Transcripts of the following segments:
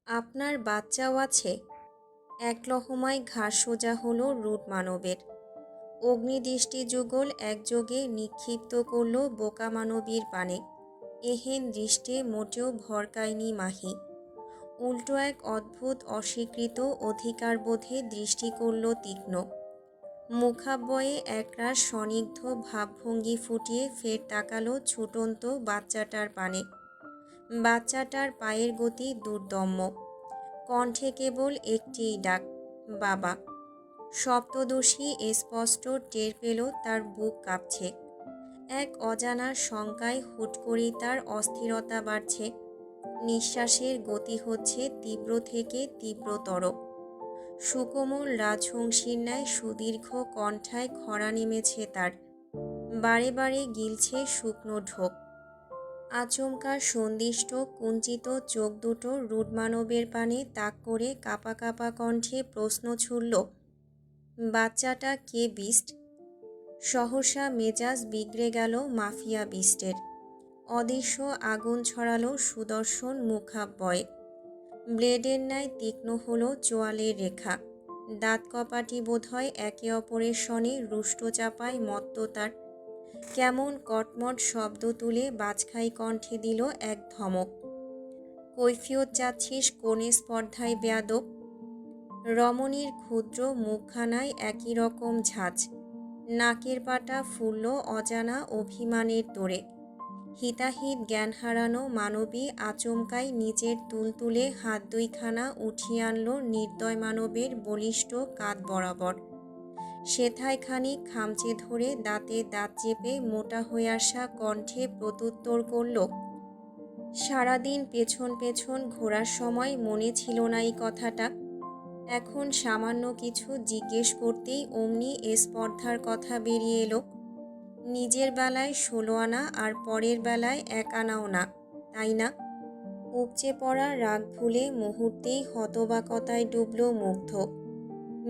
আপনার বাচ্চাও আছে। এক লহমায় ঘাড় সোজা হলো রুট মানবের। অগ্নিদৃষ্টি যুগল একযোগে নিক্ষিপ্ত করল বোকা মানবীর পানে। এহেন দৃষ্টে মোটেও ভরকায়নি মাহি। উল্টো এক অদ্ভুত অস্বীকৃত অধিকারবোধে দৃষ্টি করল তীক্ষ্ণ। মুখাব্বয়ে একরাশ স্বনিগ্ধ ভাবভঙ্গি ফুটিয়ে ফের তাকালো ছুটন্ত বাচ্চাটার পানে। বাচ্চাটার পায়ের গতি দুর্দম্য। কণ্ঠে কেবল একটিই ডাক, বাবা। সপ্তদোষী স্পষ্ট টের পেল তার বুক কাঁপছে। এক অজানার শঙ্কায় হুট করেই তার অস্থিরতা বাড়ছে। নিঃশ্বাসের গতি হচ্ছে তীব্র থেকে তীব্রতর। সুকোমল রাজহংসীর ন্যায় সুদীর্ঘ কণ্ঠায় খরা নেমেছে তার। বারে বারে গিলছে শুকনো ঢোক। আচমকা সন্দিষ্ট কুঞ্চিত চোখ দুটো রুডমানবের পানে তাক করে কাঁপা কাঁপা কণ্ঠে প্রশ্ন ছুড়ল, বাচ্চাটা কে বিস্ট? সহসা মেজাজ বিগড়ে গেল মাফিয়া বিস্টের। অদৃশ্য আগুন ছড়ালো সুদর্শন মুখাব্বয়ে। ব্লেডের ন্যায় তীক্ষ্ণ হলো চোয়ালের রেখা। দাঁত কপাটি বোধহয় একে অপরের সনে রুষ্ট চাপায় মত্ত তার। কেমন কটমট শব্দ তুলে বাজখাই কণ্ঠে দিল এক ধমক, কৈফিয়ত চাচ্ছিস কোনে স্পর্ধায় বেয়াদব? রমণীর ক্ষুদ্র মুখখানায় একই রকম ঝাঁজ। নাকের পাটা ফুলল অজানা অভিমানের তোড়ে। হিতাহিত জ্ঞান হারানো মানবী আচমকাই নিজের তুলতুলে হাত দুইখানা উঠিয়ে আনল নির্দয় মানবের বলিষ্ঠ কাঁধ বরাবর। সেথায় খানিক খামচে ধরে দাঁতে দাঁত চেপে মোটা হয়ে আসা কণ্ঠে প্রত্যুত্তর করল, সারাদিন পেছন পেছন ঘোরার সময় মনে ছিল না এই কথাটা। এখন সামান্য কিছু জিজ্ঞেস করতেই অমনি স্পর্ধার কথা বেরিয়ে এলো। নিজের বেলায় 16 আনা আর পরের বেলায় 1 আনাও না, তাই না? উপচে পড়া রাগ ভুলে মুহূর্তেই হতবাকতায় ডুবল মুগ্ধ।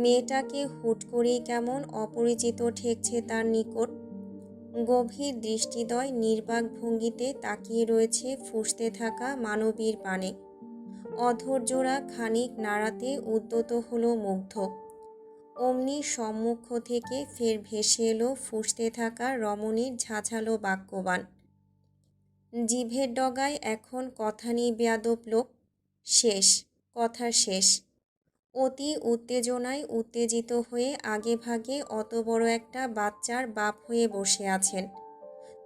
মেয়েটাকে হুট করেই কেমন অপরিচিত ঠেকছে তার নিকট। গভীর দৃষ্টিদ্বয় নির্বাক ভঙ্গিতে তাকিয়ে রয়েছে ফুঁসতে থাকা মানবীর পানে। অধৈর্যরা খানিক নাড়াতে উদ্যত হলো মুগ্ধ। অমনি সম্মুখ থেকে ফের ভেসে এলো ফুঁসতে থাকা রমণীর ঝাঝালো বাক্যবাণ, জিভের ডগায় এখন কথা নেই বেয়াদব লোক। শেষ কথা শেষ। অতি উত্তেজনায় উত্তেজিত হয়ে আগে ভাগে অত বড় একটা বাচ্চার বাপ হয়ে বসে আছেন,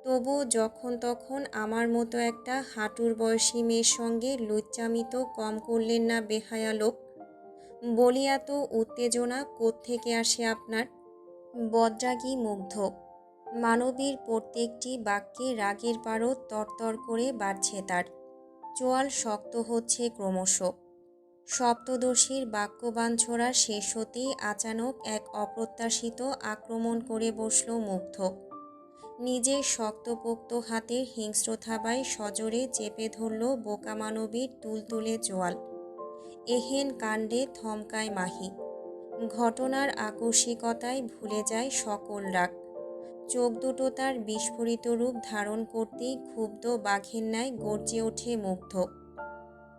তবু যখন তখন আমার মতো একটা হাঁটুর বয়সী মেয়ের সঙ্গে লুচ্চামি তো কম করলেন না বেহায়া লোক। বলি, এত উত্তেজনা কোত্থেকে আসে আপনার? বদরাগী মুগ্ধ। মানবীর প্রত্যেকটি বাক্যে রাগের পারদ তরতর করে বাড়ছে তার। চোয়াল শক্ত হচ্ছে ক্রমশ। সপ্তদোষীর বাক্যবাঞ্ছরা শেষ হতেই আচানক এক অপ্রত্যাশিত আক্রমণ করে বসল মুগ্ধ। নিজের শক্তপোক্ত হাতের হিংস্র থাবায় সজোরে চেপে ধরল বোকা মানবীর তুলতুলে চোয়াল। এহেন কাণ্ডে থমকায় মাহি। ঘটনার আকস্মিকতায় ভুলে যায় সকল রাগ। চোখ দুটো তার বিস্ফোরিত রূপ ধারণ করতেই ক্ষুব্ধ বাঘের ন্যায় গর্জে ওঠে মুগ্ধ।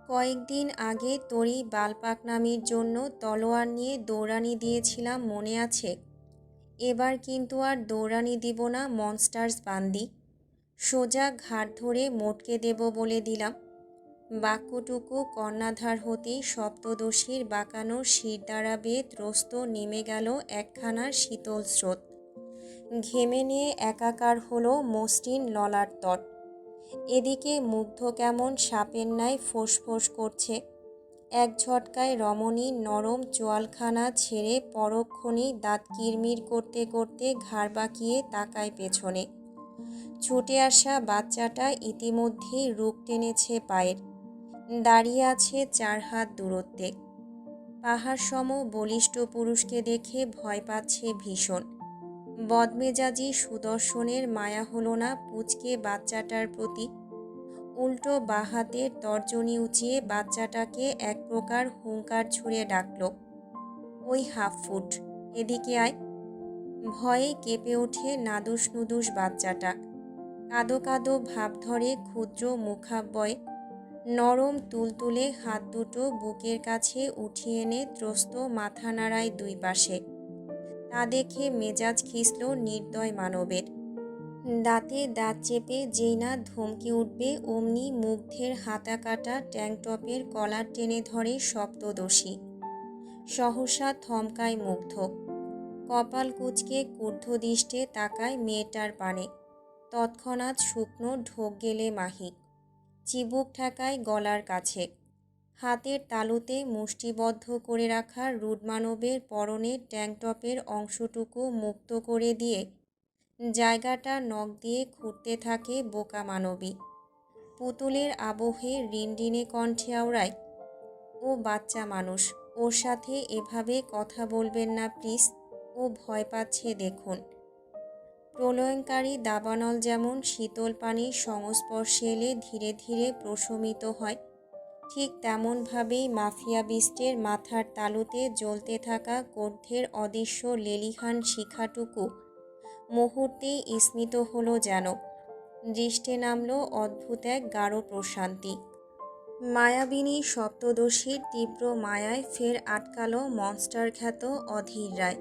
কয়েকদিন আগে তোরই বালপাকনামির জন্য তলোয়ার নিয়ে দৌড়ানি দিয়েছিলাম, মনে আছে? এবার কিন্তু আর দৌড়ানি দিব না মনস্টার্স বান্দি। সোজা ঘাট ধরে মোটকে দেব বলে দিলাম। বাক্যটুকু কর্ণাধার হতেই সপ্তদোষীর বাঁকানো শিরদাঁড়া বেয়ে ত্রস্ত নেমে গেল একখানা শীতল স্রোত। ঘেমে নিয়ে একাকার হলো মসৃণ ললার তট। এদিকে মুগ্ধ কেমন সাপের ন্যায় ফোঁস করছে। এক ঝটকায় রমণী নরম চোয়ালখানা ছেড়ে পরক্ষণেই দাঁত কিরমির করতে করতে ঘাড় বাঁকিয়ে তাকায় পেছনে। ছুটে আসা বাচ্চাটা ইতিমধ্যেই রূপ টেনেছে পায়ের। দাঁড়িয়ে আছে 4 হাত দূরত্বে। পাহাড়সম বলিষ্ঠ পুরুষকে দেখে ভয় পাচ্ছে ভীষণ। বদমেজাজি সুদর্শনের মায়া হলো না পুচকে বাচ্চাটার প্রতি। উল্টো বাহাতের তর্জনী উঁচিয়ে বাচ্চাটাকে এক প্রকার হুঙ্কার ছুঁড়ে ডাকল, ওই হাফ ফুট, এদিকে আয়। ভয়ে কেঁপে ওঠে নাদুস নুদুস বাচ্চাটা। কাঁদো কাঁদো ভাব ধরে ক্ষুদ্র মুখাব্বয়ে। নরম তুলতুলে হাত দুটো বুকের কাছে উঠিয়ে এনে ত্রস্ত মাথা নাড়ায় দুই পাশে। তা দেখে মেজাজ খিসল নির্দয় মানবের। দাঁতে দাঁত চেপে যেই না ধমকে উঠবে অমনি মুগ্ধের হাতা কাটা ট্যাংটপের কলার টেনে ধরে সপ্তদোষী। সহসা থমকায় মুগ্ধ। কপাল কুঁচকে ক্রুদ্ধ দৃষ্টে তাকায় মেয়েটার পানে। তৎক্ষণাৎ শুকনো ঢোক গেলে মাহি। চিবুক ঠেকায় গলার কাছে। হাতের তালুতে মুষ্টিবদ্ধ করে রাখা রুডমানবের পরনের ট্যাংটপের অংশটুকু মুক্ত করে দিয়ে জায়গাটা নখ দিয়ে খুঁড়তে থাকে বোকা মানবী। পুতুলের আবহে রিনরিনে কণ্ঠে আওড়ায়, ও বাচ্চা মানুষ, ওর সাথে এভাবে কথা বলবেন না প্লিজ, ও ভয় পাচ্ছে দেখুন। প্রলয়ঙ্কারী দাবানল যেমন শীতল পানির সংস্পর্শে এলে ধীরে ধীরে প্রশমিত হয়, ঠিক তেমনভাবেই মাফিয়া বিস্টের মাথার তালুতে জ্বলতে থাকা কর্ধের অদৃশ্য লেলিহান শিখাটুকু মুহূর্তেই স্মিত হলো যেন। দৃষ্টে নামল অদ্ভুত এক গাঢ় প্রশান্তি। মায়াবিনী সপ্তদশীর তীব্র মায়ায় ফের আটকালো মনস্টার খ্যাত অধীর রায়।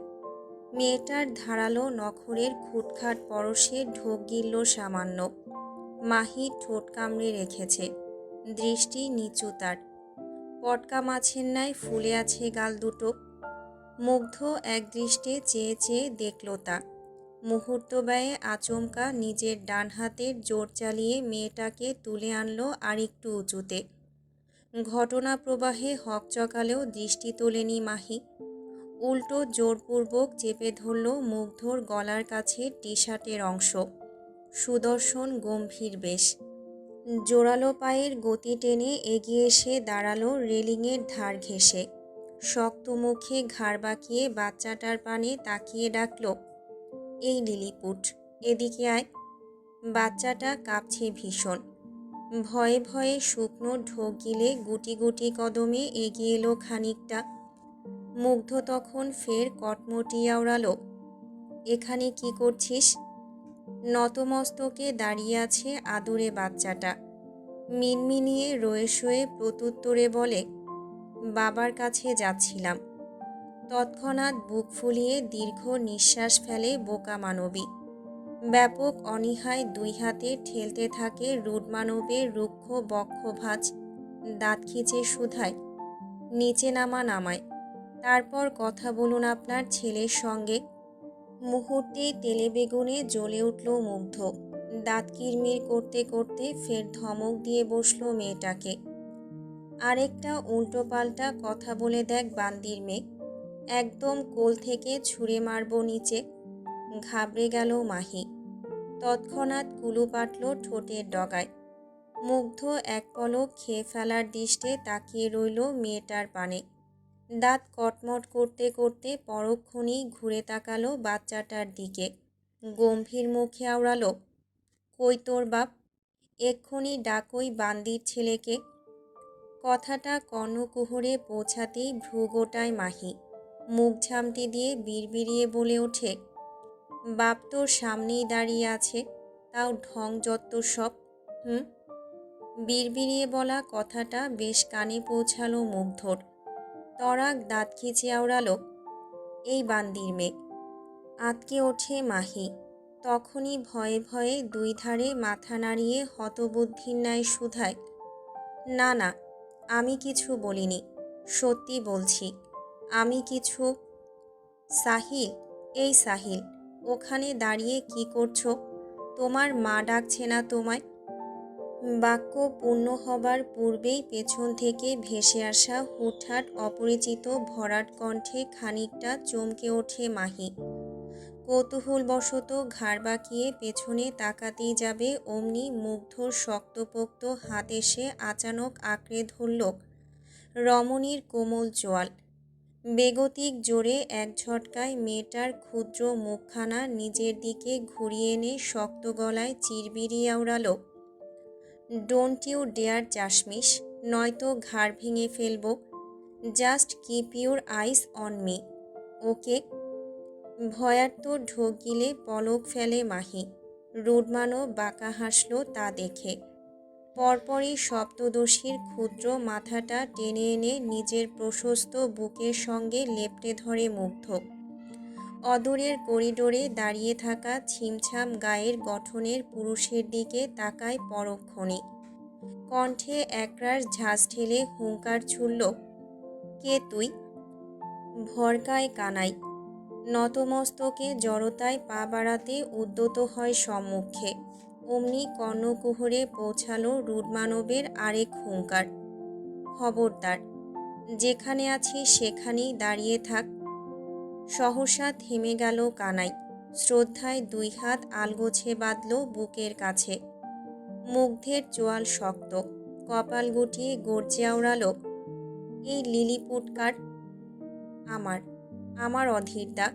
মেয়েটার ধারালো নখরের খুটখাট পরশে ঢোক গিলল সামান্য। মাহি ঠোঁট কামড়ে রেখেছে, দৃষ্টি নিচু তার। পটকা মাছের ন্যায় ফুলে আছে গাল দুটো। মুগ্ধ একদৃষ্টে চেয়ে চেয়ে দেখল তা। মুহূর্ত ব্যয়ে আচমকা নিজের ডান হাতের জোর চালিয়ে মেয়েটাকে তুলে আনলো আরেকটু উঁচুতে। ঘটনা প্রবাহে হকচকালেও দৃষ্টি তোলেনি মাহি। উল্টো জোরপূর্বক চেপে ধরল মুগ্ধর গলার কাছে টি শার্টের অংশ। সুদর্শন গম্ভীর বেশ। জোরালো পায়ের গতি টেনে এগিয়ে এসে দাঁড়ালো রেলিংয়ের ধার ঘেঁষে। শক্ত মুখে ঘাড় বাঁকিয়ে বাচ্চাটার পানে তাকিয়ে ডাকল, এই লিলিপুট, এদিকে আয়। বাচ্চাটা কাঁপছে ভীষণ। ভয়ে ভয়ে শুকনো ঢোক গিলে গুটি গুটি কদমে এগিয়ে এলো খানিকটা। মুগ্ধ তখন ফের কটমটিয়ে আওড়ালো, এখানে কি করছিস? নতমস্তকে দাঁড়িয়ে আছে আদুরে বাচ্চাটা। মিনমিনিয়ে রয়ে শয়ে প্রত্যুত্তরে বলে, বাবার কাছে যাচ্ছিলাম। তৎক্ষণাৎ বুক ফুলিয়ে দীর্ঘ নিঃশ্বাস ফেলে বোকা মানবী। ব্যাপক অনীহায় দুই হাতে ঠেলতে থাকে রুডমানবের রুক্ষ বক্ষভাঁজ। দাঁত খিচে শুধায়, নিচে নামায়, তারপর কথা বলুন আপনার ছেলের সঙ্গে। মুহূর্তেই তেলে বেগুনে জ্বলে উঠল মুগ্ধ। দাঁত কিরমির করতে করতে ফের ধমক দিয়ে বসল মেয়েটাকে, আরেকটা উল্টো পাল্টা কথা বলে দেখ বান্দির মেয়ে, একদম কোল থেকে ছুঁড়ে মারব নিচে। ঘাবড়ে গেল মাহি। তৎক্ষণাৎ কুলু পাটল ঠোঁটের ডগায়। মুগ্ধ এক পলক খেয়ে ফেলার দৃষ্টে তাকিয়ে রইল মেয়েটার পানে। দাঁত কটমট করতে করতে পরক্ষণেই ঘুরে তাকালো বাচ্চাটার দিকে। গম্ভীর মুখে আওড়ালো, কই তোর বাপ? এক্ষুনি ডাকই বান্দির ছেলেকে। কথাটা কর্ণকুহরে পৌঁছাতেই ভ্রু গোটায় মাহি। মুখ ঝামটি দিয়ে বিড়বিড়িয়ে বলে ওঠে, বাপ তোর সামনেই দাঁড়িয়ে আছে, তাও ঢং যত সব। বিড়বিড়িয়ে বলা কথাটা বেশ কানে পৌঁছালো মুগ্ধর। তরাক দাঁত খিচে আওড়ালো, এই বান্দির মেয়ে। আঁতকে ওঠে মাহি। তখনই ভয়ে ভয়ে দুই ধারে মাথা নাড়িয়ে হতবুদ্ধির ন্যায় শুধায়, না না, আমি কিছু বলিনি, সত্যি বলছি, আমি কিছু। সাহিল, এই সাহিল, ওখানে দাঁড়িয়ে কি করছো? তোমার মা ডাকছে না তোমায়? বাক্য পূর্ণ হবার পূর্বেই পেছন থেকে ভেসে আসা হুটহাট অপরিচিত ভরাট কণ্ঠে খানিকটা চমকে ওঠে মাহি। কৌতূহলবশত ঘাড় বাঁকিয়ে পেছনে তাকাতেই যাবে অমনি মুগ্ধর শক্তপোক্ত হাত এসে আচানক আঁকড়ে ধরল রমণীর কোমল চোয়াল। বেগতিক জোরে এক ঝটকায় মেয়েটার ক্ষুদ্র মুখখানা নিজের দিকে ঘুরিয়ে এনে শক্ত গলায় চিরবিরিয়ে আওড়ালো, ডোন্ট ইউ ডেয়ার চাশমিশ, নয়তো ঘাড় ভেঙে ফেলব। Just keep your eyes on me, okay? ভয়ার্ত ঢোক গিলে পলক ফেলে মাহি। রুডমানও বাঁকা হাসল তা দেখে। পরপরই সপ্তদশীর ক্ষুদ্র মাথাটা টেনে এনে নিজের প্রশস্ত বুকের সঙ্গে লেপ্টে ধরে মুগ্ধ। অদূরের করিডোরে দাঁড়িয়ে থাকা ছিমছাম গায়ের গঠনের পুরুষের দিকে তাকায় পরক্ষণে। কণ্ঠে একরাশ ঝাঁজ ঠেলে হুঙ্কার ছুড়ল, কে তুই? ভরকায় কানাই। নতমস্তকে জড়তায় পা বাড়াতে উদ্যত হয় সম্মুখে। অমনি কর্ণকুহরে পৌঁছালো রুদ্রমানবের আরেক হুঙ্কার, খবরদার, যেখানে আছিস সেখানেই দাঁড়িয়ে থাক। সহসা থেমে গেল কানাই। শ্রদ্ধায় দুই হাত আলগোছে বাঁধল বুকের কাছে। মুগ্ধের চোয়াল শক্ত, কপাল গুটিয়ে গর্জে আওড়াল, এই লিলিপুট কার? আমার, আমার অধীরদা।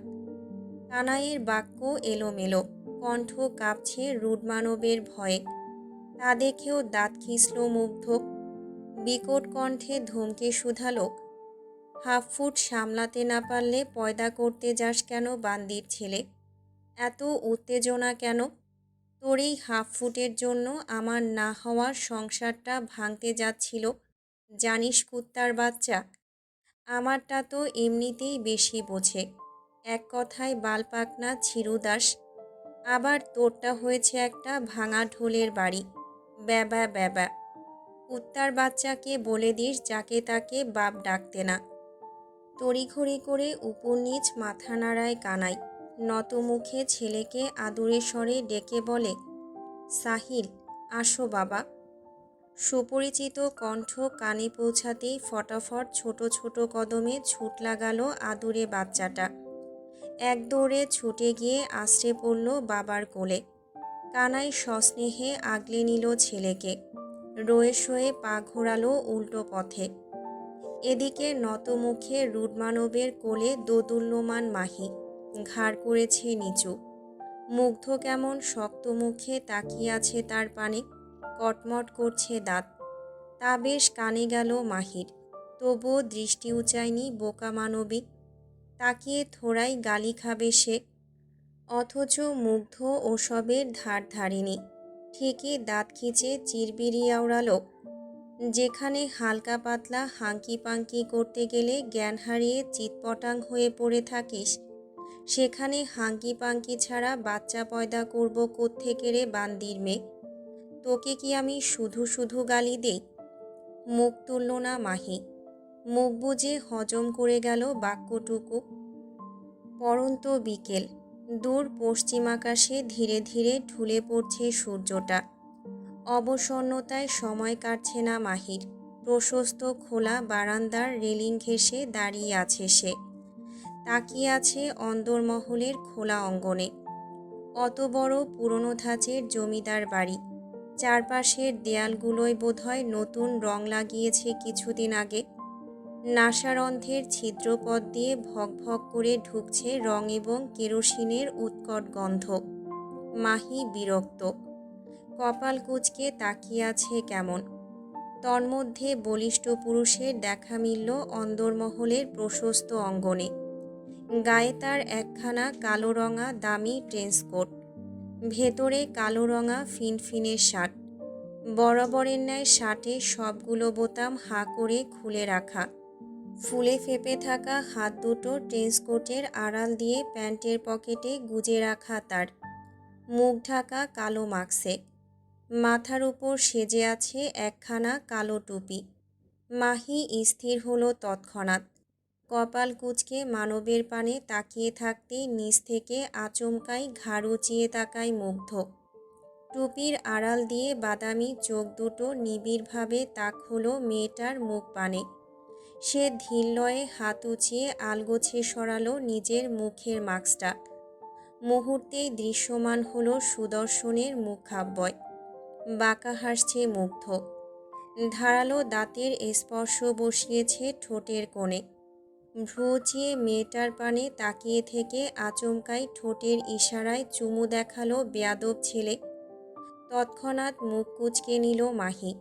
কানাইয়ের বাক্য এলোমেলো, কণ্ঠ কাঁপছে রুদ্রমানবের ভয়ে। তা দেখেও দাঁত খিঁচল মুগ্ধ। বিকট কণ্ঠে ধমকে শুধালো, হাফ ফুট সামলাতে না পারলে পয়দা করতে যাস কেন বান্দির ছেলে? এত উত্তেজনা কেন? তোর এই হাফ ফুটের জন্য আমার না হওয়ার সংসারটা ভাঙতে যাচ্ছিল, জানিস কুত্তার বাচ্চা? আমারটা তো এমনিতেই বেশি বোঝে, এক কথায় বালপাকনা ছিরুদাস। আবার তোরটা হয়েছে একটা ভাঙা ঢোলের বাড়ি। ব্যাবা ব্যাবা। কুত্তার বাচ্চাকে বলে দিস যাকে তাকে বাপ ডাকতে না। তড়িঘড়ি করে উপর নিচ মাথা নাড়ায় কানাই। নত মুখে ছেলেকে আদুরে স্বরে ডেকে বলে, সাহিল, আসো বাবা। সুপরিচিত কণ্ঠ কানে পৌঁছাতেই ফটাফট ছোট ছোট কদমে ছুট লাগালো আদুরে বাচ্চাটা। এক দৌড়ে ছুটে গিয়ে আশ্রে পড়ল বাবার কোলে। কানাই সস্নেহে আগলে নিল ছেলেকে। রয়ে শয়ে পা ঘোরালো উল্টো পথে। এদিকে নতমুখে রুদ্রমানবের কোলে দোদুল্যমান মাহি, ঘাড় করেছে নিচু। মুগ্ধ কেমন শক্ত মুখে তাকিয়ে আছে তার পানে, কটমট করছে দাঁত। তা বেশ কানে গেল মাহির, তবুও দৃষ্টি উচায়নি বোকা মানবী। তাকিয়ে থোড়াই গালি খাবে সে, অথচ মুগ্ধ ওসবের ধার ধারেনি। ঠিকই দাঁত খিচে চিরবিরি আওড়ালো, যেখানে হালকা পাতলা হাঙ্কি পাঙ্কি করতে গেলে জ্ঞান হারিয়ে চিৎপটাং হয়ে পড়ে থাকিস, সেখানে হাঙ্কি পাঙ্কি ছাড়া বাচ্চা পয়দা করব কোত্থেকে রে বান্দির মেয়ে? তোকে কি আমি শুধু শুধু গালি দেই? মুখ তুলল না মাহি। মুখ বুজে হজম করে গেল বাক্যটুকু। পরন্ত বিকেল। দূর পশ্চিম আকাশে ধীরে ধীরে ঢুলে পড়ছে সূর্যটা। অবসন্নতায় সময় কাটছে না মাহির। প্রশস্ত খোলা বারান্দার রেলিং ঘেঁষে দাঁড়িয়ে আছে সে। তাকিয়ে আছে অন্দরমহলের খোলা অঙ্গনে। অত বড় পুরনো ধাঁচের জমিদার বাড়ি। চারপাশের দেয়ালগুলোয় বোধহয় নতুন রং লাগিয়েছে কিছুদিন আগে। নাসারন্ধ্রের ছিদ্রপথ দিয়ে ভক ভক করে ঢুকছে রং এবং কেরোসিনের উৎকট গন্ধ। মাহি বিরক্ত, কপাল কুঁচকে তাকিয়ে আছে কেমন। তন্মধ্যে বলিষ্ঠ পুরুষের দেখা মিলল অন্দরমহলের প্রশস্ত অঙ্গনে। গায়ে তার একখানা কালো রঙা দামি ট্রেন্সকোট, ভেতরে কালো রঙা ফিনফিনে শার্ট। বরাবরের ন্যায় শার্টের সবগুলো বোতাম হাঁ করে খুলে রাখা। ফুলে ফেপে থাকা হাত দুটো ট্রেন্সকোটের আড়াল দিয়ে প্যান্টের পকেটে গুজে রাখা তার। মুখ ঢাকা কালো মাস্কে। মাথার উপর সেজে আছে একখানা কালো টুপি। মাহি স্থির হলো তৎক্ষণাৎ। কপাল কুঁচকে মানবের পানে তাকিয়ে থাকতেই নিচ থেকে আচমকাই ঘাড় উঁচিয়ে তাকায় মুগ্ধ। টুপির আড়াল দিয়ে বাদামি চোখ দুটো নিবিড়ভাবে তাক হলো মেয়েটার মুখ পানে। সে ধীরলয়ে হাত উঁচিয়ে আলগোছে সরালো নিজের মুখের মাস্কটা। মুহূর্তেই দৃশ্যমান হলো সুদর্শনের মুখাব্যয়। বাঁকা হাসছে মুগ্ধ। ধারালো দাঁতের স্পর্শ বসিয়েছে ঠোঁটের কোণে। ভ্রু উঁচিয়ে মেয়েটার পানে তাকিয়ে থেকে আচমকাই ঠোঁটের ইশারায় চুমু দেখালো বেয়াদব ছেলে। তৎক্ষণাৎ মুখ কুঁচকে নিল মাহি।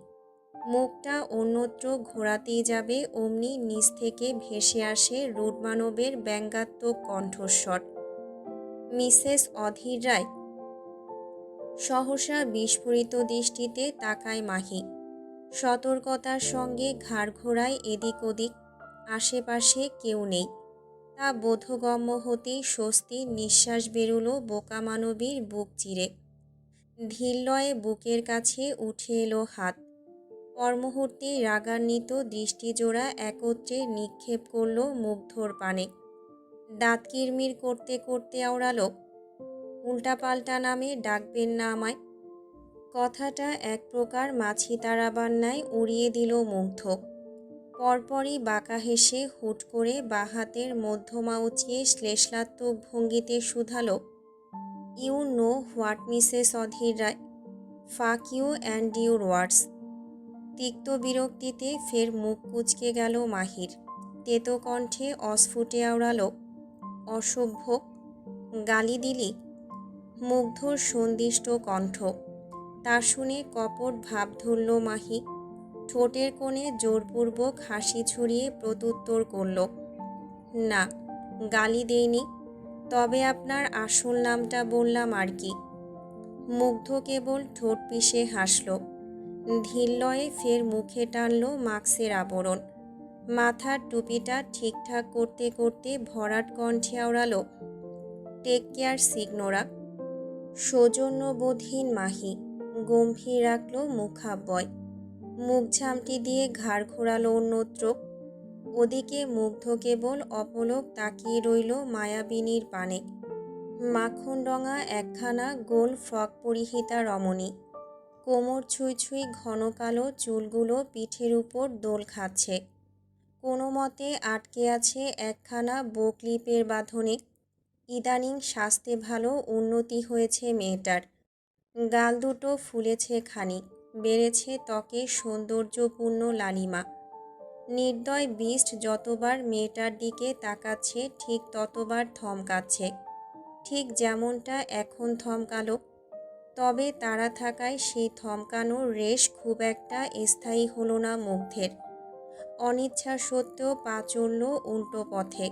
মুখটা অন্যত্র ঘোরাতেই যাবে অমনি নিচ থেকে ভেসে আসে রুদ্রমানবের ব্যঙ্গাত্মক কণ্ঠস্বর, মিসেস অধীর রায়। সহসা বিস্ফোরিত দৃষ্টিতে তাকায় মাহি। সতর্কতার সঙ্গে ঘাড় ঘোরায় এদিক ওদিক। আশেপাশে কেউ নেই। তা বোধগম্য হতেই স্বস্তির নিঃশ্বাস বেরুলো বোকা মানবীর বুক চিরে। ধীরলয়ে বুকের কাছে উঠে এলো হাত। পরমুহূর্তে রাগান্বিত দৃষ্টিজোড়া একত্রে নিক্ষেপ করল মুগ্ধর পানে। দাঁত কিরমির করতে করতে আওড়ালো, উল্টাপাল্টা নামে ডাকবেন না আমায়। কথাটা এক প্রকার মাছি তাড়াবার ন্যায় উড়িয়ে দিল মুগ্ধ। পরপরই বাঁকা হেসে হুট করে বাঁ হাতের মধ্যমা উঁচিয়ে শ্লেষাত্মক ভঙ্গিতে শুধালো, you know what Mrs Adhir Roy, fuck you and your words. তিক্ত বিরক্তিতে ফের মুখ কুঁচকে গেল মাহির। তেতো কণ্ঠে অস্ফুটে আওড়ালো, অসভ্য, গালি দিলি। মুগ্ধর সন্দিষ্ট কণ্ঠ। তা শুনে কপট ভাব ধরল মাহি। ঠোঁটের কোণে জোরপূর্বক হাসি ছড়িয়ে প্রত্যুত্তর করল, না, গালি দেইনি, তবে আপনার আসল নামটা বললাম আর কি। মুগ্ধ কেবল ঠোঁট পিষে হাসল। ধীরলয়ে ফের মুখে টানল মাস্কের আবরণ। মাথার টুপিটা ঠিকঠাক করতে করতে ভরাট কণ্ঠে আওড়ালো, টেক কেয়ার সিগনোরা। সৌজন্যবোধহীন মাহি গম্ভীর রাখল মুখাব্যয়। মুখ ঝামটি দিয়ে ঘাড় ঘোরালো অন্যত্র। ওদিকে মুগ্ধ কেবল অপলক তাকিয়ে রইল মায়াবিনীর পানে। মাখন রঙা একখানা গোল ফ্রক পরিহিতা রমণী। কোমর ছুঁই ছুঁই ঘন কালো চুলগুলো পিঠের উপর দোল খাচ্ছে। কোনো মতে আটকে আছে একখানা বোকলিপের বাঁধনে। ইদানিং স্বাস্থ্যে ভালো উন্নতি হয়েছে মেয়েটার। গাল দুটো ফুলেছে খানিক, বেড়েছে ত্বকে সৌন্দর্যপূর্ণ লালিমা। নির্দয় বিষ্ট যতবার মেয়েটার দিকে তাকাচ্ছে ঠিক ততবার থমকাচ্ছে, ঠিক যেমনটা এখন থমকালো। তবে তারা থাকায় সেই থমকানোর রেশ খুব একটা স্থায়ী হলো না মুগ্ধের। অনিচ্ছা সত্ত্বেও পা চলল উল্টো পথে।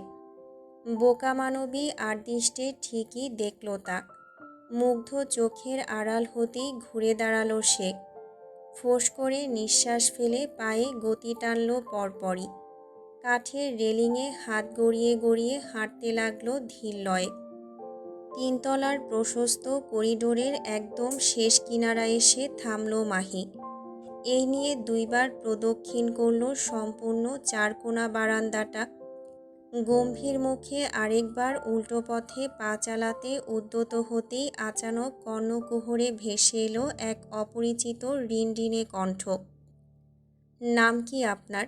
বোকা মানবী আড়দৃষ্টে ঠিকই দেখল তা। মুগ্ধ চোখের আড়াল হতেই ঘুরে দাঁড়ালো সে। ফোঁস করে নিঃশ্বাস ফেলে পায়ে গতি টানল পরপরই। কাঠের রেলিংয়ে হাত গড়িয়ে গড়িয়ে হাঁটতে লাগলো ধীরলয়ে। তিনতলার প্রশস্ত করিডোরের একদম শেষ কিনারায় এসে থামল মাহি। এই নিয়ে দুইবার প্রদক্ষিণ করল সম্পূর্ণ চারকোনা বারান্দাটা। গম্ভীর মুখে আরেকবার উল্টো পথে পা চালাতে উদ্যত হতেই আচানক কর্ণকুহরে ভেসে এলো এক অপরিচিত রিনরিনে কণ্ঠ, নাম কি আপনার?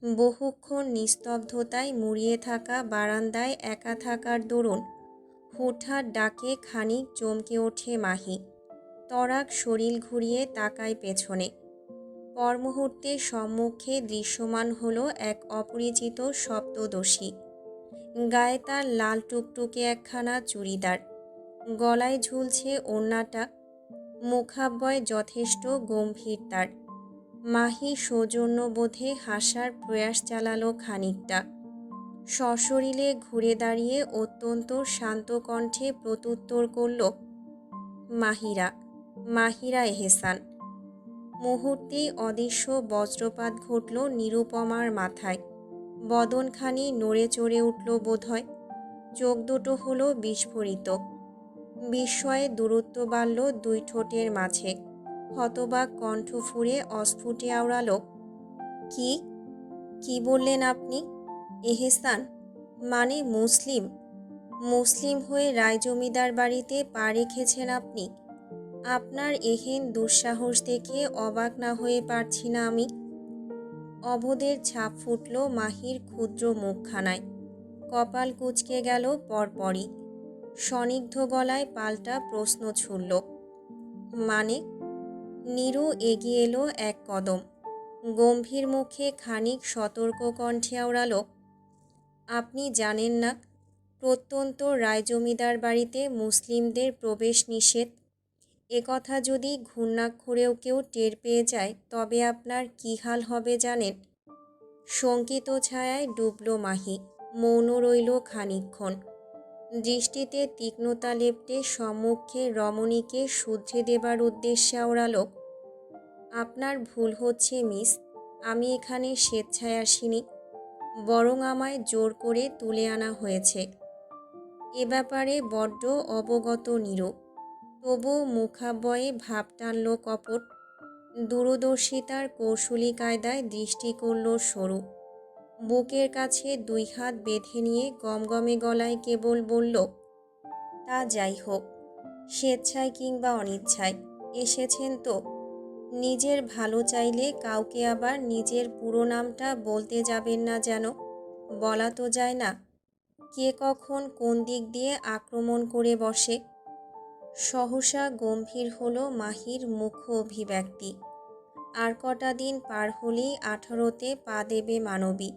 বহুক্ষণ নিস্তব্ধতায় মুড়িয়ে থাকা বারান্দায় একা থাকার দরুন হুটহাট ডাকে খানিক চমকে ওঠে মাহি। তরাক শরীর ঘুরিয়ে তাকায় পেছনে। পরমুহূর্তে সম্মুখে দৃশ্যমান হলো এক অপরিচিত সপ্তদশী। গায়ে তার লাল টুকটুকে একখানা চুড়িদার, গলায় ঝুলছে ওড়নাটা। মুখাব্যয় যথেষ্ট গম্ভীর তার। মাহি সৌজন্যবোধে হাসার প্রয়াস চালালো খানিকটা। সশরীরে ঘুরে দাঁড়িয়ে অত্যন্ত শান্ত কণ্ঠে প্রত্যুত্তর করল, মাহিরা, মাহিরা এহসান। মুহূর্তেই অদৃশ্য বজ্রপাত ঘটল নিরুপমার মাথায়। বদনখানি নড়ে চড়ে উঠল বোধহয়। চোখ দুটো হলো বিস্ফোরিত। বিস্ময়ে দূরত্ব বাড়ল দুই ঠোঁটের মাঝে। হতবাক কণ্ঠ ফুঁড়ে অস্ফুটে আওড়ালো, কি কি বললেন আপনি? এহসান মানে মুসলিম? মুসলিম হয়ে রায়জমিদার বাড়িতে পা রেখেছেন আপনি? আপনার এহেন দুঃসাহস দেখে অবাক না হয়ে পারছি না আমি। অবোধের ছাপ ফুটল মাহির ক্ষুদ্র মুখখানায়। কপাল কুঁচকে গেল পরপরই। স্নিগ্ধ গলায় পাল্টা প্রশ্ন ছুড়ল, মানে? নীরু এগিয়ে এলো এক কদম। গম্ভীর মুখে খানিক সতর্ক কণ্ঠে আওড়ালো, আপনি জানেন না প্রত্যন্ত রায়জমিদার বাড়িতে মুসলিমদের প্রবেশ নিষেধ। একথা যদি ঘূর্ণাক্ষরেও কেউ টের পেয়ে যায় তবে আপনার কী হাল হবে জানেন? শঙ্কিত ছায়ায় ডুবল মাহি। মৌন রইল খানিকক্ষণ। দৃষ্টিতে তীক্ষ্ণতা লেপ্টে সম্মুখে রমণীকে শুধরে দেবার উদ্দেশ্যে আওড়ালো, আপনার ভুল হচ্ছে মিস, আমি এখানে স্বেচ্ছায় আসিনি, বরং আমায় জোর করে তুলে আনা হয়েছে। এ ব্যাপারে বড্ড অবগত নীরু, তবুও মুখাবয়ে ভাব টানল কপট। দূরদর্শিতার কৌশলী কায়দায় দৃষ্টি করল সরু। বুকের কাছে 2 হাত বেঁধে নিয়ে গমগমে গলায় কেবল বলল, তা যাই হোক, স্বেচ্ছায় কিংবা অনিচ্ছায় এসেছেন তো। নিজের ভালো চাইলে কাউকে আবার নিজের পুরো নামটা বলতে যাবেন না যেন। বলা তো যায় না কে কখন কোন দিক দিয়ে আক্রমণ করে বসে। সহসা গম্ভীর হলো মাহির মুখ অভিব্যক্তি। আর কটা দিন পার হলেই 18তে পা দেবে মানবী।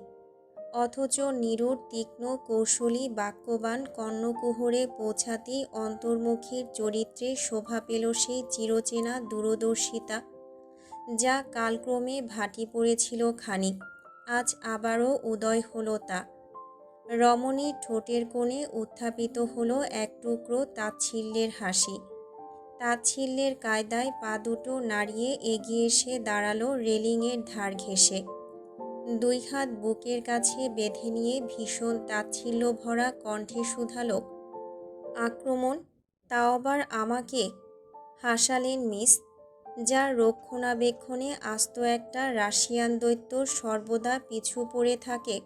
অথচ নীরুর তীক্ষ্ণ কৌশলী বাক্যবান কর্ণকুহরে পৌঁছাতেই অন্তর্মুখীর চরিত্রে শোভা পেল সেই চিরচেনা দূরদর্শিতা, যা কালক্রমে ভাটি পড়েছিল খানিক, আজ আবারও উদয় হলো তা। রমণীর ঠোঁটের কোণে উত্থাপিত হলো এক টুকরো তাচ্ছিল্যের হাসি। তাচ্ছিল্যের কায়দায় পা দুটো নাড়িয়ে এগিয়ে এসে দাঁড়ালো রেলিংয়ের ধার ঘেঁষে। 2 হাত বুকের কাছে বেঁধে নিয়ে ভীষণ তাচ্ছিল্য ভরা কণ্ঠে শুধালো, আক্রমণ, তাও আবার আমাকে? হাসালেন মিস, যার রক্ষণাবেক্ষণে আস্ত একটা রাশিয়ান দৈত্য সর্বদা পিছু পড়ে থাকে,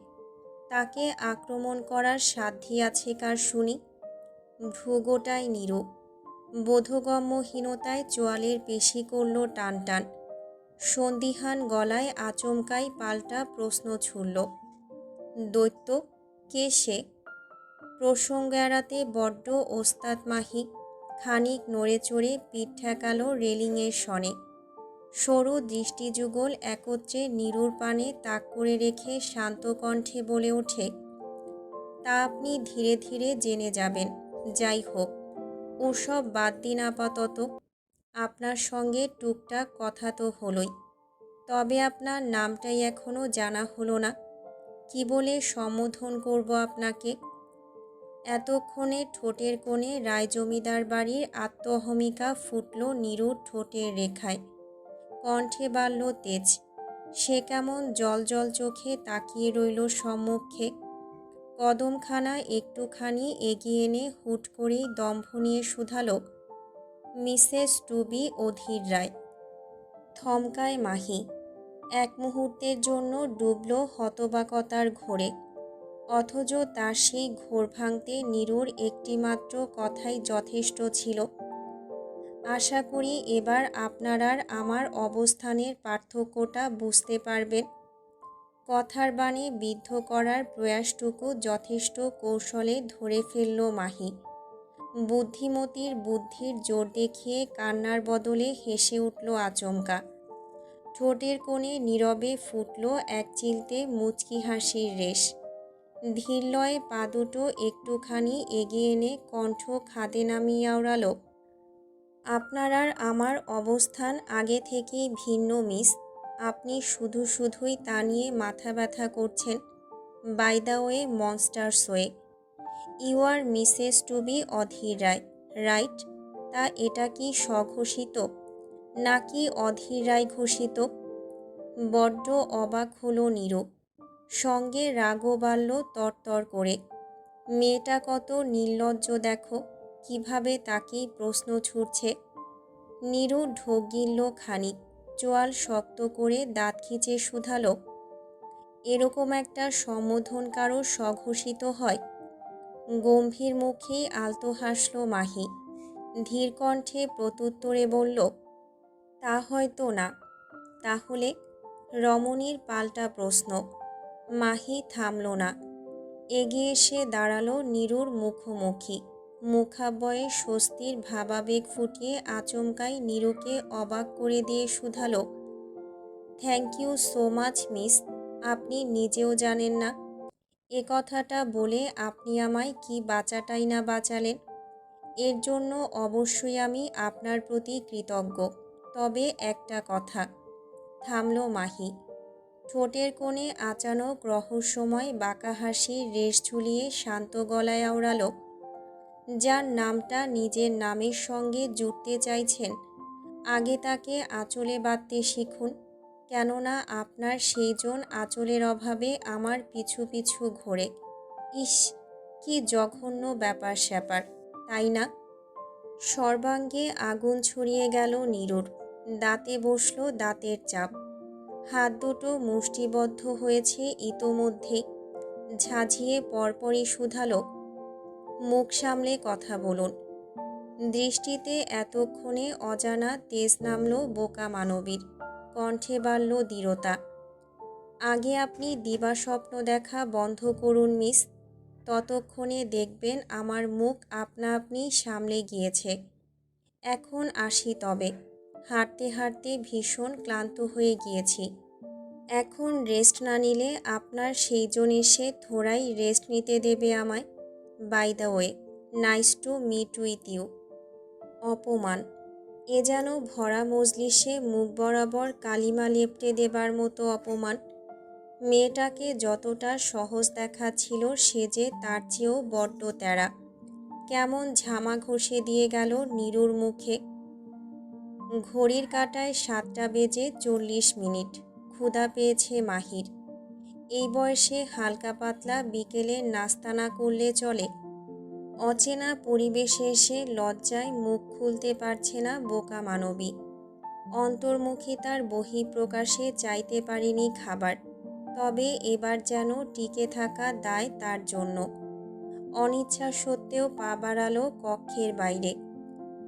তাকে আক্রমণ করার সাধ্যি আছে কার শুনি? ভ্রুগোটায় নীরু, বোধগম্যহীনতায় চোয়ালের পেশি করল টান টান। সন্দিহান গলায় আচমকাই পাল্টা প্রশ্ন ছুড়ল, দৈত্য, কে সে? প্রসঙ্গ এড়াতে বড্ড ওস্তাদ মাহি খানিক নড়ে চড়ে পিঠ ঠেকালো রেলিংয়ের সনে। সরু দৃষ্টিযুগল একত্রে নীরুর পানে তাক করে রেখে শান্ত কণ্ঠে বলে ওঠে, তা আপনি ধীরে ধীরে জেনে যাবেন। যাই হোক, ওসব বাদ দিন আপাতত। আপনার সঙ্গে টুকটাক কথা তো হলোই, তবে আপনার নামটাই এখনো জানা হলো না। কি বলে সম্বোধন করব আপনাকে? এতক্ষণে ঠোঁটের কোণে রায় জমিদার বাড়ির আত্মহমিকা ফুটল নীরুর ঠোঁটের রেখায়। কণ্ঠে বাড়ল তেজ। সে কেমন জল জল চোখে তাকিয়ে রইল সম্মুখে। কদমখানা একটুখানি এগিয়ে এনে হুট করেই দম্ভ নিয়ে শুধালো, মিসেস টুবি অধীর রায়। থমকায় মাহি। এক মুহূর্তের জন্য ডুবল হতবাকতার ঘোরে। অথচ তার সেই ঘোর ভাঙতে নীরুর একটিমাত্র কথাই যথেষ্ট ছিল, আশা করি এবার আপনার আর আমার অবস্থানের পার্থক্যটা বুঝতে পারবেন। কথার বাণী বিদ্ধ করার প্রয়াসটুকু যথেষ্ট কৌশলে ধরে ফেলল মাহি। বুদ্ধিমতীর বুদ্ধির জোর দেখিয়ে কান্নার বদলে হেসে উঠল আচমকা। ঠোঁটের কোণে নীরবে ফুটল এক চিলতে মুচকি হাসির রেশ। ধীরলয়ে পা দুটো একটুখানি এগিয়ে এনে কণ্ঠ খাদে নামিয়ে আওড়ালো, আপনার আর আমার অবস্থান আগে থেকেই ভিন্ন মিস, আপনি শুধু শুধুই তা নিয়ে মাথা ব্যথা করছেন। By the way monsters way, you are Mrs to be Adhir Roy, right? তা এটা কি স্বঘোষিত নাকি অধীর রায় ঘোষিত? বড্ড অবাক হলো নীরু। সঙ্গে রাগও বাড়ল তরতর করে। মেয়েটা কত নির্লজ্জ দেখো, কিভাবে তাকেই প্রশ্ন ছুড়ছে। নীরু ঢোক গিলল খানিক, চোয়াল শক্ত করে দাঁত খিঁচে শুধালো, এরকম একটা সম্বোধন কারো স্বঘোষিত হয়? গম্ভীর মুখেই আলতো হাসল মাহি। ধীর কণ্ঠে প্রত্যুত্তরে বলল, তা হয়তো না। তাহলে? রমণীর পাল্টা প্রশ্ন। মাহি থামল না। এগিয়ে এসে দাঁড়ালো নীরুর মুখোমুখি। মুখাবয়ে স্বস্তির ভাবাবেগ ফুটিয়ে আচমকাই নীরুকে অবাক করে দিয়ে শুধালো, thank you so much miss, আপনি নিজেও জানেন না এ কথাটা বলে আপনি আমায় কি বাঁচাটাই না বাঁচালেন। এর জন্য অবশ্যই আমি আপনার প্রতি কৃতজ্ঞ। তবে একটা কথা। থামল মাহি। ঠোঁটের কোণে আচানক রহস্যময় বাঁকা হাসির রেশ ঝুলিয়ে শান্ত গলায় আওড়ালো, যার নামটা নিজের নামের সঙ্গে জুড়তে চাইছেন, আগে তাকে আঁচলে বাঁধতে শিখুন। কেননা আপনার সেইজন আঁচলের অভাবে আমার পিছু পিছু ঘোরে। ইস, কি জঘন্য ব্যাপার স্যাপার, তাই না? সর্বাঙ্গে আগুন ছড়িয়ে গেল নীরুর। দাঁতে বসল দাঁতের চাপ। হাত দুটো মুষ্টিবদ্ধ হয়েছে ইতোমধ্যেই। ঝাঁঝিয়ে পরপরই শুধালো, মুখ সামলে কথা বলুন। দৃষ্টিতে এতক্ষণে অজানা তেজ নামল বোকা মানবীর। কণ্ঠে বাড়ল দৃঢ়তা। আগে আপনি দিবাস্বপ্ন দেখা বন্ধ করুন মিস, ততক্ষণে দেখবেন আমার মুখ আপনা আপনি সামলে গিয়েছে। এখন আসি তবে। হাঁটতে হাঁটতে ভীষণ ক্লান্ত হয়ে গিয়েছি। এখন রেস্ট না নিলে আপনার সেইজন এসে থোড়াই রেস্ট নিতে দেবে আমায়। By the way, nice to meet with you. অপমান। এ যেন ভরা মজলিসে মুখ বরাবর কালিমা লেপটে দেবার মতো অপমান। মেয়েটাকে যতটা সহজ দেখাচ্ছিল সে যে তার চেয়েও বড্ড তেড়া। কেমন ঝামা ঘষে দিয়ে গেল নীরুর মুখে। ঘড়ির কাঁটায় 7:40। ক্ষুধা পেয়েছে মাহির। এই বয়সে হালকা পাতলা বিকেলে নাস্তা না করলে চলে। অচেনা পরিবেশে এসে লজ্জায় মুখ খুলতে পারছে না বোকা মানবী। অন্তর্মুখিতার বহিঃপ্রকাশে চাইতে পারিনি খাবার, তবে এবার যেন টিকে থাকা দায় তার জন্য। অনিচ্ছা সত্ত্বেও পা বাড়ালো কক্ষের বাইরে।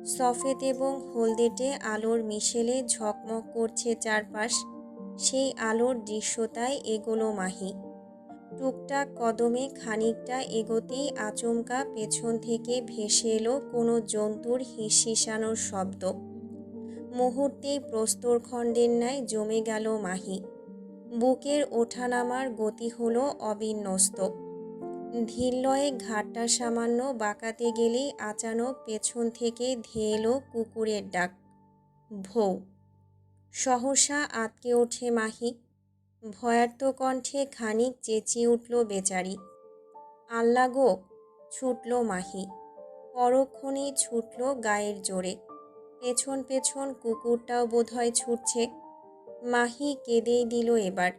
সফেদ এবং হলদেটে আলোর মিশেলে ঝকমক করছে চারপাশ। সেই আলোর দৃশ্যতায় এগোলো মাহি। টুকটাক কদমে খানিকটা এগোতেই আচমকা পেছন থেকে ভেসে এলো কোনো জন্তুর হিসহিসানোর শব্দ। মুহূর্তেই প্রস্তরখণ্ডের ন্যায় জমে গেল মাহি। বুকের ওঠানামার গতি হলো অবিন্যস্ত। ধীরলয়ে ঘাটটা সামান্য বাঁকাতে গেলেই আচানক পেছন থেকে ধেয়ে এলো কুকুরের ডাক, ভৌ। সহসা আঁতকে ওঠে মাহি। ভয়ার্ত কণ্ঠে খানিক চেঁচিয়ে উঠল বেচারি। আল্লা গো! ছুটল মাহি। পরক্ষণেই ছুটল গায়ের জোরে। পেছন পেছন কুকুরটাও বোধহয় ছুটছে। মাহি কেঁদেই দিল এবার।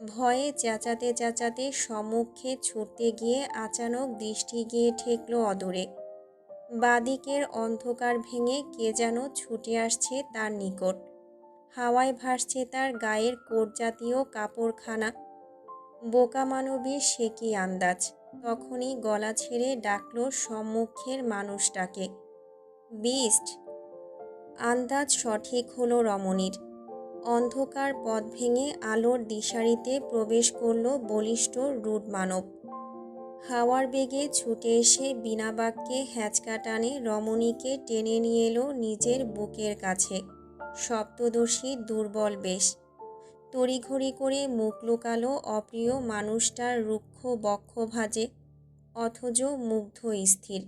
ভয়ে চেঁচাতে চেঁচাতে সম্মুখে ছুটতে গিয়ে আচানক দৃষ্টি গিয়ে ঠেকল অদূরে। বাদিকের অন্ধকার ভেঙে কে যেন ছুটে আসছে তার নিকট। হাওয়ায় ভাসছে তার গায়ের কোট জাতীয় কাপড়খানা। বোকা মানবীর সে কি আন্দাজ, তখনই গলা ছেড়ে ডাকল সম্মুখের মানুষটাকে, বিস্ট। আন্দাজ সঠিক হলো রমণীর। অন্ধকার পথ ভেঙে আলোর দিশারিতে প্রবেশ করল বলিষ্ঠ রুড মানব। হাওয়ার বেগে ছুটে এসে বিনা বাক্যে হ্যাঁচকা টানে রমণীকে টেনে নিয়ে এলো নিজের বুকের কাছে। সপ্তদর্শী দুর্বল বেশ। তড়িঘড়ি করে মুখ লুকালো অপ্রিয় মানুষটার রুক্ষ বক্ষ ভাঁজে, অথচ মুগ্ধ স্থির।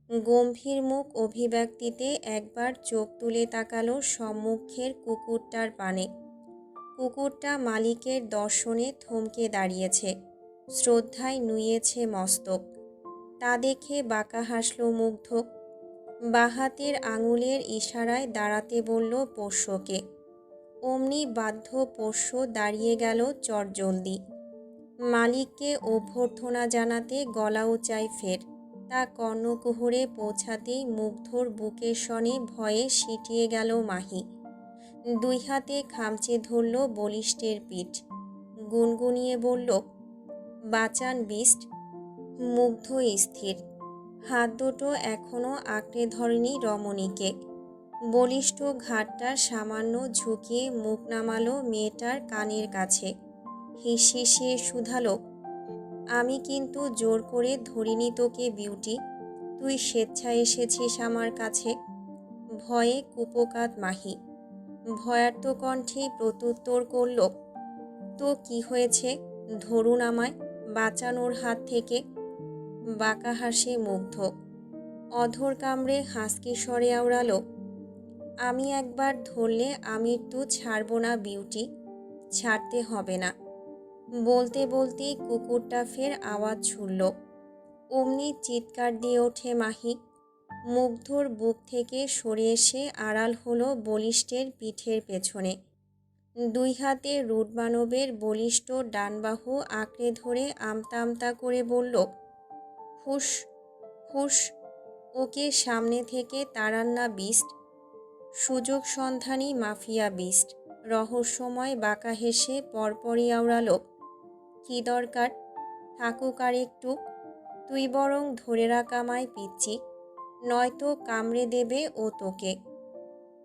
গম্ভীর মুখ অভিব্যক্তিতে একবার চোখ তুলে তাকালো সম্মুখের কুকুরটার পানে। কুকুরটা মালিকের দর্শনে থমকে দাঁড়িয়েছে, শ্রদ্ধায় নুইয়েছে মস্তক। তা দেখে বাঁকা হাসল মুগ্ধ। বাহাতের আঙুলের ইশারায় দাঁড়াতে বলল পোষ্যকে। অমনি বাধ্য পোষ্য দাঁড়িয়ে গেল চটজলদি। মালিককে অভ্যর্থনা জানাতে গলা উঁচায় ফের। তা কর্ণকুহরে পৌঁছাতেই মুগ্ধর বুকের সনে ভয়ে সিঁটিয়ে গেল মাহি। দুই হাতে খামচে ধরল বলিষ্ঠের পিঠ। গুনগুনিয়ে বলল, বাঁচান বিস্ট। মুগ্ধ স্থির। হাত দুটো এখনো আঁকড়ে ধরেনি রমণীকে। বলিষ্ঠ ঘাটটা সামান্য ঝুঁকিয়ে মুখ নামালো মেয়েটার কানের কাছে। হিসহিসিয়ে শুধালো, আমি কিন্তু জোর করে ধরিনি তোকে বিউটি, তুই স্বেচ্ছায় এসেছিস আমার কাছে। ভয়ে কুপোকাত মাহি। ভয়ার্ত কণ্ঠে প্রত্যুত্তর করল, তো কি হয়েছে, ধরুন আমায়, বাঁচানোর হাত থেকে। বাঁকা হাসে মুগ্ধ। অধর কামড়ে হাসকি স্বরে আওড়ালো, আমি একবার ধরলে আমি তো ছাড়ব না বিউটি, ছাড়তে হবে না। বলতে বলতেই কুকুরটা ফের আওয়াজ ছুড়ল। অমনি চিৎকার দিয়ে ওঠে মাহি। মুগ্ধর বুক থেকে সরে এসে আড়াল হলো বলিষ্ঠের পিঠের পেছনে। দুই হাতে রুট মানবের বলিষ্ঠ ডান বাহু আঁকড়ে ধরে আমতা আমতা করে বলল, হুস হুস, ওকে সামনে থেকে তাড়ান না বিস্ট। সুযোগ সন্ধানী মাফিয়া বিস্ট রহস্যময় বাঁকা হেসে পরপরই আওড়ালো, কি দরকার, থাকুক আর একটু, তুই বরং ধরে রাখ আমায় পিচ্ছি, নয়তো কামড়ে দেবে ও তোকে।